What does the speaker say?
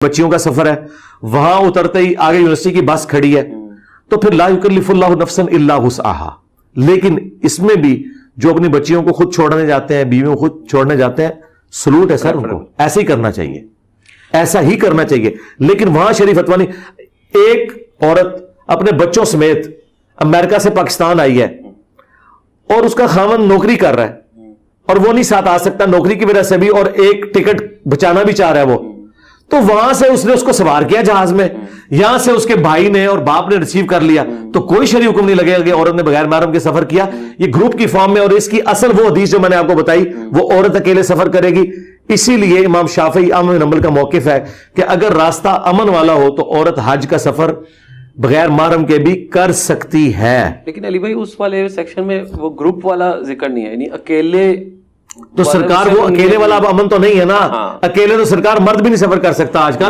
بچیوں کا سفر ہے، وہاں اترتے ہی آگے یونیورسٹی کی بس کھڑی ہے، تو پھر لا یکلف اللہ نفسا الا وسعہا. لیکن اس میں بھی جو اپنی بچیوں کو خود چھوڑنے جاتے ہیں، بیویوں کو خود چھوڑنے جاتے ہیں، سلوٹ ہے سر، ان کو ایسا ہی کرنا چاہیے، ایسا ہی کرنا چاہیے. لیکن وہاں شریف فتویٰ نہیں. ایک عورت اپنے بچوں سمیت امریکہ سے پاکستان آئی ہے اور اس کا خاوند نوکری کر رہا ہے اور وہ نہیں ساتھ آ سکتا نوکری کی وجہ سے بھی، اور ایک ٹکٹ بچانا بھی چاہ رہا ہے وہ، تو وہاں سے اس نے اس کو سوار کیا جہاز میں، یہاں سے اس کے بھائی نے اور باپ نے ریسیو کر لیا، تو کوئی شرعی حکم نہیں لگے گا کہ عورت نے بغیر محرم کے سفر کیا. یہ گروپ کی فارم میں، اور اس کی اصل وہ حدیث جو میں نے آپ کو بتائی، وہ عورت اکیلے سفر کرے گی. اسی لیے امام شافعی احمد بن حنبل کا موقف ہے کہ اگر راستہ امن والا ہو تو عورت حج کا سفر بغیر محرم کے بھی کر سکتی ہے. لیکن علی بھائی اس والے سیکشن میں وہ گروپ والا ذکر نہیں ہے، یعنی اکیلے. تو سرکار وہ اکیلے والا اب امن تو نہیں ہے نا، اکیلے تو سرکار مرد بھی نہیں سفر کر سکتا آج کل.